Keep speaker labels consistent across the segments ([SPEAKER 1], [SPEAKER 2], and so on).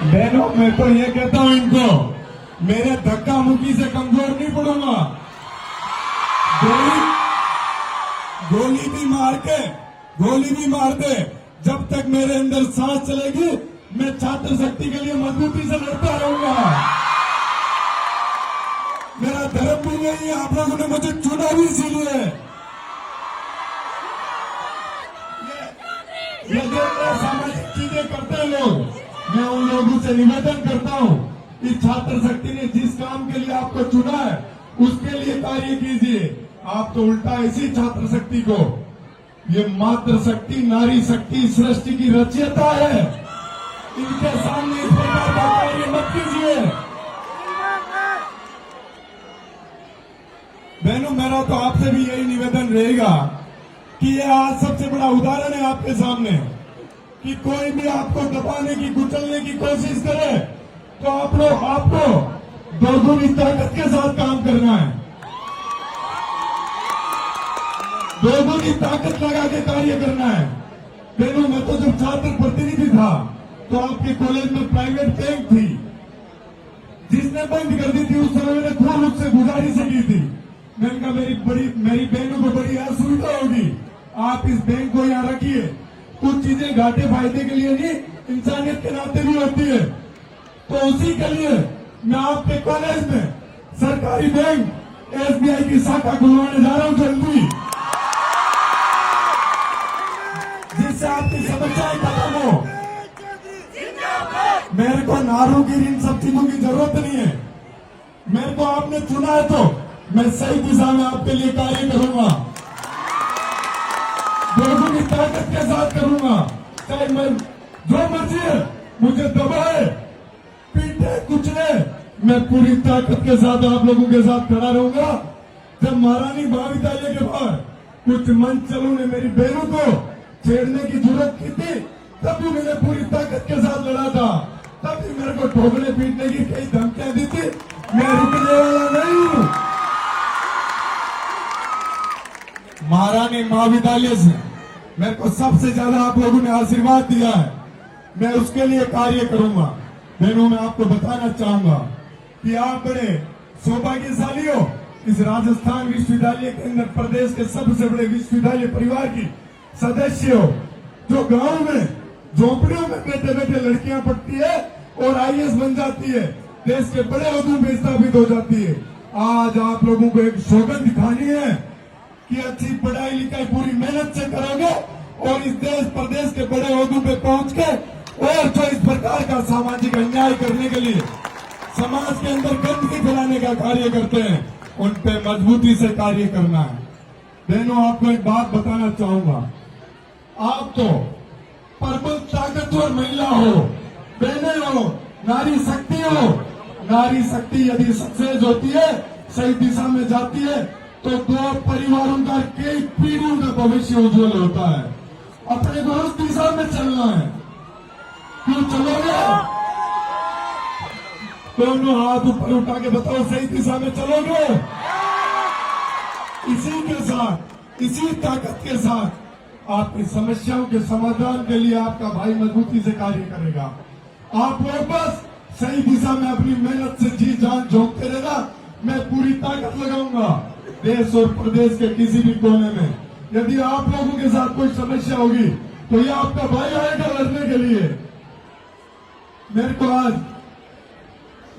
[SPEAKER 1] बहनों, मैं तो ये कहता हूं इनको, मेरे धक्का मुक्की से कमजोर नहीं पड़ूंगा। गोली भी मार दे, जब तक मेरे अंदर सांस चलेगी मैं छात्र शक्ति के लिए मजबूती से लड़ता रहूंगा। मेरा धर्म भी नहीं है, आप लोगों ने मुझे चुना भी इसीलिए। ये जो सामाजिक चीजें करते हैं लोग, मैं उन लोगों से निवेदन करता हूं कि छात्र शक्ति ने जिस काम के लिए आपको चुना है उसके लिए कार्य कीजिए। आप तो उल्टा इसी छात्र शक्ति को, ये मातृ शक्ति, नारी शक्ति सृष्टि की रचयिता है, इनके सामने इस प्रकार का कार्य मत कीजिए। बहनों, मेरा तो आपसे भी यही निवेदन रहेगा कि ये आज सबसे बड़ा उदाहरण है आपके सामने कि कोई भी आपको दबाने की, कुचलने की कोशिश करे तो आपको दोगुनी ताकत के साथ काम करना है, दोगुनी ताकत लगा के कार्य करना है। बहनों, मैं तो जब छात्र प्रतिनिधि था तो आपके कॉलेज में प्राइवेट बैंक थी, जिसने बंद कर दी थी उस समय मैंने खूब उससे गुजारिश की थी। मैंने कहा मेरी बहनों को बड़ी असुविधा होगी, आप इस बैंक को यहाँ रखिए। कुछ चीजें घाटे फायदे के लिए नहीं, इंसानियत के नाते भी होती है। तो उसी के लिए मैं आपके कॉलेज में सरकारी बैंक एसबीआई की शाखा खुलवाने जा रहा हूँ जल्दी, जिससे आपकी समस्याएं खत्म हो। मेरे को नारूगिरी इन सब चीजों की जरूरत नहीं है। मेरे को आपने चुना है तो मैं सही दिशा में आपके लिए कार्य करूंगा, दोगुनी ताकत के साथ करूंगा। चाहे मैं जो मर्जी है मुझे दबाए, पीटे, कुचले, मैं पूरी ताकत के साथ आप लोगों के साथ खड़ा रहूंगा। जब महारानी महाविद्यालय के बाहर कुछ मंचलों ने मेरी बहनों को छेड़ने की जरूरत की थी, तब भी मैंने पूरी ताकत के साथ लड़ा था। तब भी मेरे को ठोकने पीटने की कई धमकियां दी थी, मैं रुकने वाला नहीं हूं। महारानी महाविद्यालय से मेरे को सबसे ज्यादा आप लोगों ने आशीर्वाद दिया है, मैं उसके लिए कार्य करूंगा। बहनों, मैं आपको बताना चाहूंगा कि आप बड़े सौभाग्यशाली हो, इस राजस्थान विश्वविद्यालय के अंदर प्रदेश के सबसे बड़े विश्वविद्यालय परिवार की सदस्य हो, जो गांव में झोपड़ियों में बैठे बैठे लड़कियां पढ़ती है और आईएएस बन जाती है, देश के बड़े ओहदों में स्थापित हो जाती है। आज आप लोगों को एक सौगंध दिखानी है कि अच्छी पढ़ाई लिखाई पूरी मेहनत से करोगे और इस देश प्रदेश के बड़े ओहदों पे पहुंच के, और जो इस प्रकार का सामाजिक अन्याय करने के लिए समाज के अंदर गंदगी फैलाने का कार्य करते हैं, उन पे मजबूती से कार्य करना है। बहनों, आपको एक बात बताना चाहूंगा, आप तो प्रबल ताकतवर महिला हो, बहनें हो, नारी शक्ति हो। नारी शक्ति यदि सक्सेस होती है, सही दिशा में जाती है, तो दो परिवारों का, कई पीढ़ियों का भविष्य उज्जवल होता है। अपने को उस दिशा में चलना है। क्यों चलोगे? दोनों हाथ ऊपर उठा के बताओ, सही दिशा में चलोगे? इसी के साथ, इसी ताकत के साथ आपकी समस्याओं के समाधान के लिए आपका भाई मजबूती से कार्य करेगा। आप लोग बस सही दिशा में अपनी मेहनत से जी जान झोंकते रहना, मैं पूरी ताकत लगाऊंगा देश और प्रदेश के किसी भी कोने में। यदि आप लोगों के साथ कोई समस्या होगी तो ये आपका भाई आएगा लड़ने के लिए। मेरे को आज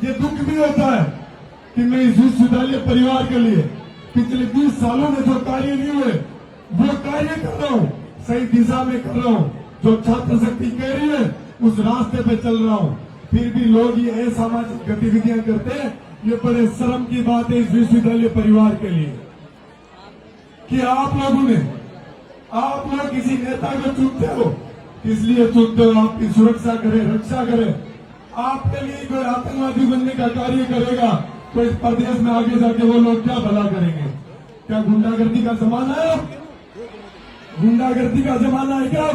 [SPEAKER 1] ये दुख भी होता है कि मैं इस विश्वविद्यालय परिवार के लिए पिछले 20 सालों में जो कार्य नहीं हुए वो कार्य कर रहा हूँ, सही दिशा में कर रहा हूँ। जो छात्र शक्ति कह रही है उस रास्ते पे चल रहा हूँ। फिर भी लोग ये असामाजिक गतिविधियां करते हैं, ये बड़े शर्म की बात है इस विश्वविद्यालय परिवार के लिए कि आप लोग किसी नेता को चुनते हो, किस लिए चुनते हो? आपकी सुरक्षा करे, रक्षा करे। आपके लिए कोई आतंकवादी बनने का कार्य करेगा तो इस प्रदेश में आगे जाके वो लोग क्या भला करेंगे? क्या गुंडागर्दी का जमाना है? गुंडागर्दी का जमाना है क्या?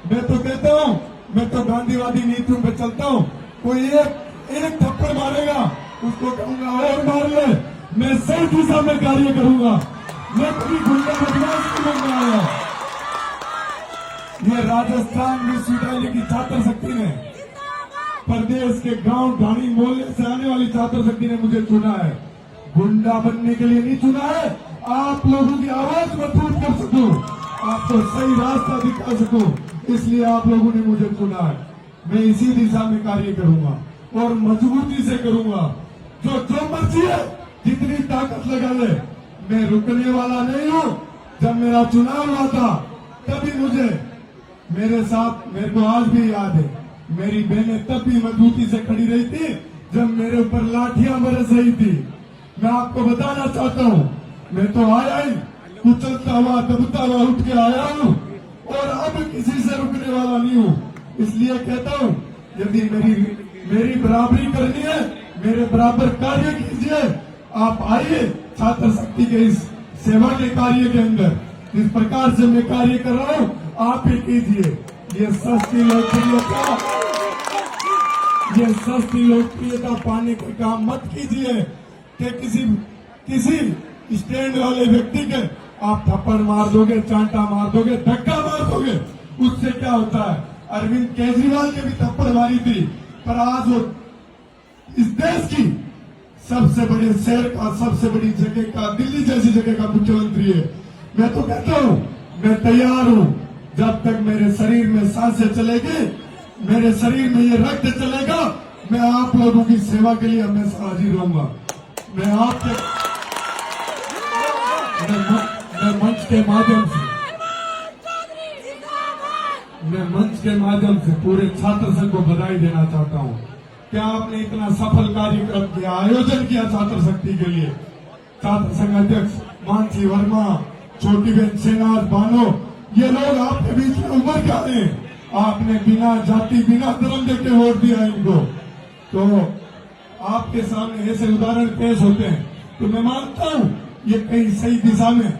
[SPEAKER 1] मैं तो कहता हूं, मैं तो गांधीवादी नीतियों पे चलता हूं। कोई एक थप्पड़ मारेगा उसको कहूंगा और मार ले। मैं सही दिशा में कार्य करूंगा, मैं कभी गुंडा बदमाश नहीं बनने आया। ये राजस्थान विश्वविद्यालय की छात्र शक्ति ने प्रदेश के गांव ढाणी मोहल्ले से आने वाली छात्र शक्ति ने मुझे चुना है। गुंडा बनने के लिए नहीं चुना है, आप लोगों की आवाज मजबूत कर सकूं, आपको सही रास्ता दिखा सकूं, इसलिए आप लोगों ने मुझे चुना है। मैं इसी दिशा में कार्य करूंगा और मजबूती से करूंगा। जो मर्जी है, जितनी ताकत लगा ले, मैं रुकने वाला नहीं हूं। जब मेरा चुनाव हुआ था तभी मुझे मेरे साथ, मेरे को आज भी याद है, मेरी बहनें तब भी मजबूती से खड़ी रही थी जब मेरे ऊपर लाठियां बरस रही थी। मैं आपको बताना चाहता हूं, मैं तो आया ही कुचलता हुआ दबता हुआ उठ के आया हूं और अब किसी से रुकने वाला नहीं हूं। इसलिए कहता हूं, यदि मेरी बराबरी करनी है, मेरे बराबर कार्य कीजिए। आप आइए छात्र शक्ति के इस सेवा के कार्य के अंदर, जिस प्रकार से मैं कार्य कर रहा हूं आप ही कीजिए। ये सस्ती लोकप्रियता पाने का काम मत कीजिए कि किसी स्टैंड वाले व्यक्ति के आप थप्पड़ मार दोगे, चांटा मार दोगे, धक्का मार दोगे। उससे क्या होता है? अरविंद केजरीवाल ने भी थप्पड़ मारी थी, पर आज वो इस देश की सबसे बड़े शहर का, सबसे बड़ी जगह का, दिल्ली जैसी जगह का मुख्यमंत्री है। मैं तो कहता हूं, मैं तैयार हूं। जब तक मेरे शरीर में सांसें चलेगी, मेरे शरीर में ये रक्त चलेगा, मैं आप लोगों की सेवा के लिए हमेशा हाजिर रहूंगा। मैं मंच के माध्यम से पूरे छात्र संघ को बधाई देना चाहता हूं। क्या आपने इतना सफल कार्यक्रम किया, आयोजन किया छात्र शक्ति के लिए। छात्र संघ अध्यक्ष मानसी वर्मा, छोटी बहन सेनाज बानो, ये लोग आपके बीच में उभर के आए। आपने बिना जाति, बिना धर्म देख के वोट दिया इनको। तो आपके सामने ऐसे उदाहरण पेश होते हैं, तो मैं मानता हूं ये कहीं सही दिशा में,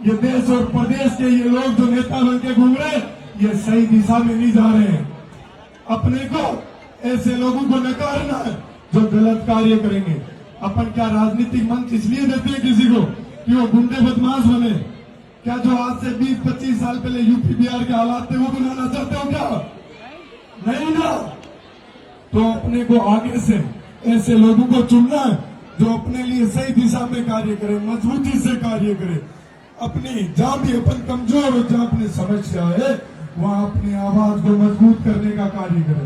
[SPEAKER 1] ये देश और प्रदेश के ये लोग जो नेता बन के घूम रहे, ये सही दिशा में नहीं जा रहे हैं। अपने को ऐसे लोगों को नकारना है जो गलत कार्य करेंगे। अपन क्या राजनीतिक मंच इसलिए देते हैं किसी को कि वो गुंडे बदमाश बने? क्या जो आज से 20-25 साल पहले यूपी बिहार के हालात थे वो बनाना चाहते हो क्या? नहीं ना। तो अपने को आगे से ऐसे लोगों को चुनना है जो अपने लिए सही दिशा में कार्य करे, मजबूती से कार्य करे। अपनी जहां भी अपन कमजोर हो, जहां अपनी समस्या है, वहां अपनी आवाज को मजबूत करने का कार्य करे।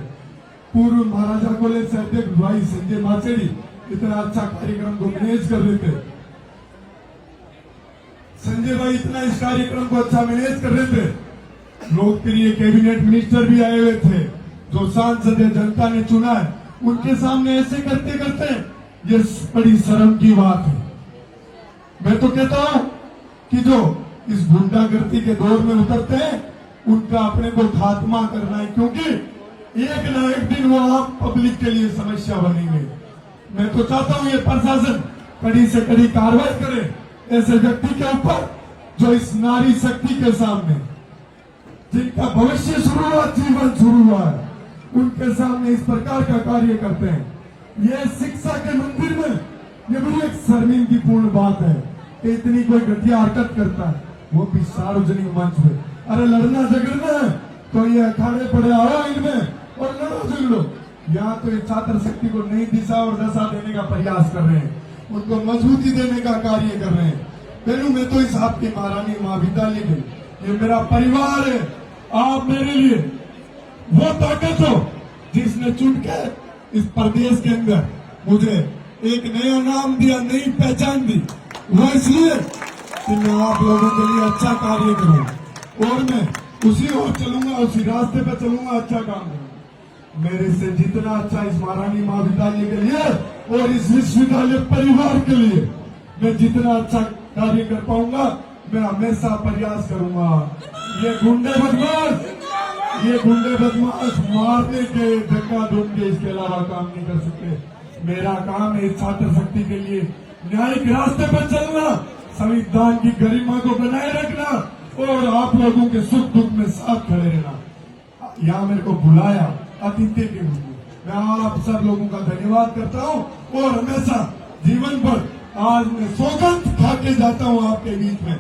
[SPEAKER 1] पूर्व महाराजा कॉलेज से अध्यक्ष भाई संजय माचेरी इतना अच्छा कार्यक्रम को मैनेज कर रहे थे। संजय भाई इतना इस कार्यक्रम को अच्छा मैनेज कर रहे थे। लोकप्रिय कैबिनेट मिनिस्टर भी आए हुए थे, जो सांसद जनता ने चुना है, उनके सामने ऐसे करते करते ये बड़ी शर्म की बात है। मैं तो कहता हूं कि जो इस गुंडागर्दी के दौर में उतरते हैं, उनका अपने को खात्मा करना है, क्योंकि एक न एक दिन वो आप पब्लिक के लिए समस्या बनेंगे। मैं तो चाहता हूं ये प्रशासन कड़ी से कड़ी कार्रवाई करे ऐसे व्यक्ति के ऊपर जो इस नारी शक्ति के सामने, जिनका भविष्य शुरू हुआ, जीवन शुरू हुआ है, उनके सामने इस प्रकार का कार्य करते हैं। ये शिक्षा के मंदिर में ये बड़ी एक शर्मिंदगीपूर्ण बात है कि इतनी कोई घटिया हरकत करता है, वो भी सार्वजनिक मंच में। अरे लड़ना झगड़ना है तो ये अखाड़े पड़े आओ इनमें और लड़ो झगड़ो। यहाँ तो ये छात्र शक्ति को नई दिशा और दशा देने का प्रयास कर रहे हैं, उनको मजबूती देने का कार्य कर रहे हैं। पहलू मैं तो इस आपकी महारानी महाविद्यालय में, ये मेरा परिवार है। आप मेरे लिए वो ताकत हो जिसने चुन के इस प्रदेश के अंदर मुझे एक नया नाम दिया, नई पहचान दी। वो इसलिए कि मैं आप लोगों के लिए अच्छा कार्य करूं और मैं उसी ओर चलूंगा, उसी रास्ते पे चलूंगा, अच्छा काम करूंगा। मेरे से जितना अच्छा इस महारानी महाविद्यालय के लिए और इस विश्वविद्यालय परिवार के लिए मैं जितना अच्छा कार्य कर पाऊंगा, मैं हमेशा प्रयास करूंगा। ये गुंडे बदमाश मारने के, धक्का ढूंढ के, इसके अलावा काम नहीं कर सकते। मेरा काम है छात्र शक्ति के लिए न्यायिक रास्ते पर चलना, संविधान की गरिमा को बनाए रखना और आप लोगों के सुख दुख में साथ खड़े रहना। यहाँ मेरे को बुलाया अतिथि के रूप में, मैं आप सब लोगों का धन्यवाद करता हूँ और हमेशा जीवन भर आज मैं सौगंध खा के जाता हूँ आपके बीच में।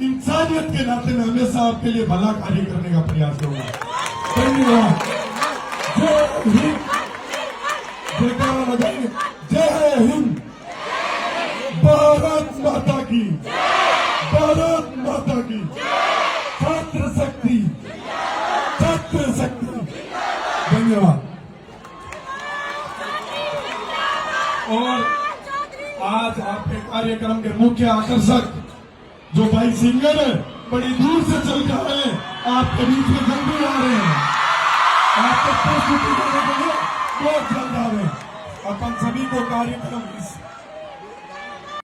[SPEAKER 1] इंसानियत के नाते मैं हमेशा आपके लिए भला कार्य करने का प्रयास करूंगा। धन्यवाद। जय हिंद। जयकारा लगाएंगे। जय हिंद, भारत माता की, भारत माता की, छात्र शक्ति, छात्र शक्ति। धन्यवाद। और आज आपके कार्यक्रम के मुख्य आकर्षक जो भाई सिंगर है, बड़ी दूर से चल कर आए, आपके बीच में जल्दी आ रहे हैं, आपको प्रस्तुति देने के लिए बहुत जल्द आ रहे हैं। अपन सभी को कार्यक्रम इस